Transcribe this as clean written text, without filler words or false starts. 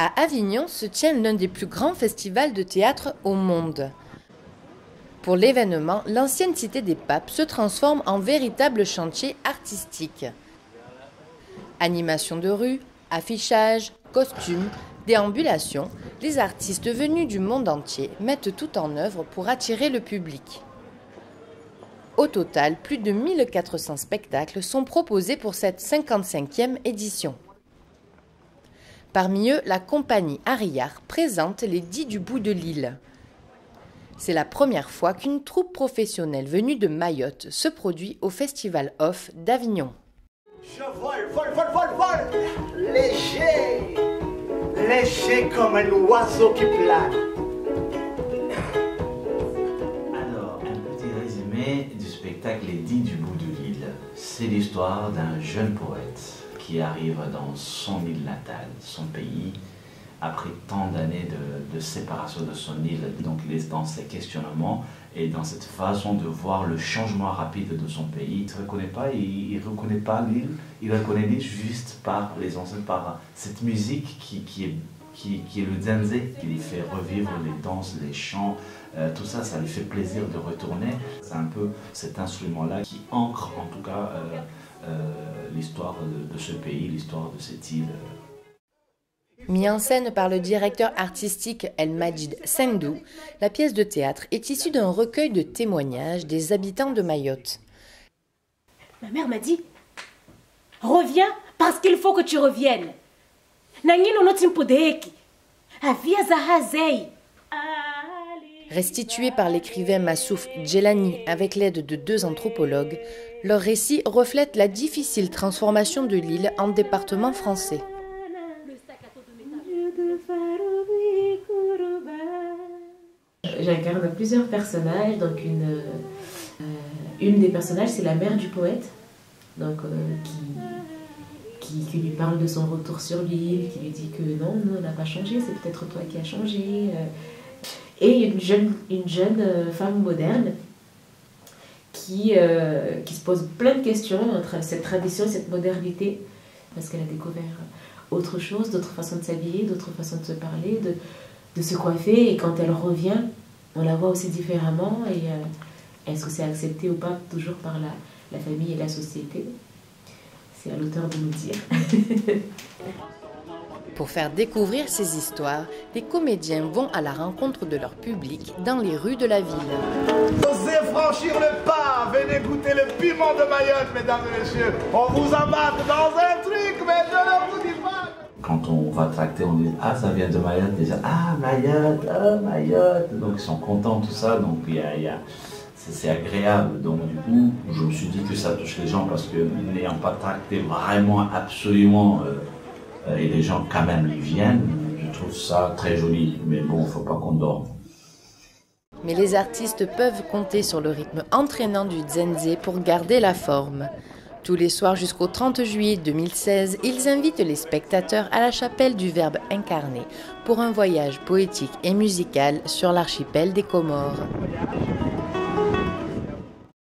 À Avignon se tient l'un des plus grands festivals de théâtre au monde. Pour l'événement, l'ancienne cité des papes se transforme en véritable chantier artistique. Animation de rue, affichage, costumes, déambulation, les artistes venus du monde entier mettent tout en œuvre pour attirer le public. Au total, plus de 1400 spectacles sont proposés pour cette 55e édition. Parmi eux, la compagnie Ariard présente les 10 du bout de l'île. C'est la première fois qu'une troupe professionnelle venue de Mayotte se produit au Festival Off d'Avignon. Je vole, léger, léger comme un oiseau qui plane. Alors, un petit résumé du spectacle Les 10 du bout de l'île. C'est l'histoire d'un jeune poète qui arrive dans son île natale, son pays, après tant d'années de séparation de son île. Donc il est dans ses questionnements et dans cette façon de voir le changement rapide de son pays. Il ne reconnaît pas l'île, il reconnaît l'île juste par les ancêtres, par cette musique qui est le djenzé, qui lui fait revivre les danses, les chants, tout ça, ça lui fait plaisir de retourner. C'est un peu cet instrument-là qui ancre en tout cas l'histoire de ce pays, l'histoire de cette île. Mis en scène par le directeur artistique El Majid Sendou, la pièce de théâtre est issue d'un recueil de témoignages des habitants de Mayotte. Ma mère m'a dit, reviens parce qu'il faut que tu reviennes. Restitués par l'écrivain Massouf Djelani avec l'aide de 2 anthropologues, leur récit reflète la difficile transformation de l'île en département français. J'incarne plusieurs personnages, donc une des personnages c'est la mère du poète, donc qui lui parle de son retour sur l'île, qui lui dit que non, on n'a pas changé, c'est peut-être toi qui as changé. Et une jeune femme moderne qui se pose plein de questions entre cette tradition et cette modernité, parce qu'elle a découvert autre chose, d'autres façons de s'habiller, d'autres façons de se parler, de se coiffer, et quand elle revient, on la voit aussi différemment, et est-ce que c'est accepté ou pas toujours par la famille et la société? C'est à l'auteur de nous dire. Pour faire découvrir ces histoires, les comédiens vont à la rencontre de leur public dans les rues de la ville. Osez franchir le pas, venez goûter le piment de Mayotte, mesdames et messieurs. On vous embarque dans un truc, mais je ne vous dis pas. Quand on va tracter, on dit « Ah, ça vient de Mayotte », déjà « Ah, Mayotte, ah, Mayotte ». Donc ils sont contents, tout ça, donc c'est agréable. Donc du coup, je me suis dit que ça touche les gens parce que n'ayant pas tracté vraiment, absolument, et les gens quand même y viennent, je trouve ça très joli. Mais bon, il ne faut pas qu'on dorme. Mais les artistes peuvent compter sur le rythme entraînant du djenzé pour garder la forme. Tous les soirs jusqu'au 30 juillet 2016, ils invitent les spectateurs à la chapelle du Verbe incarné pour un voyage poétique et musical sur l'archipel des Comores.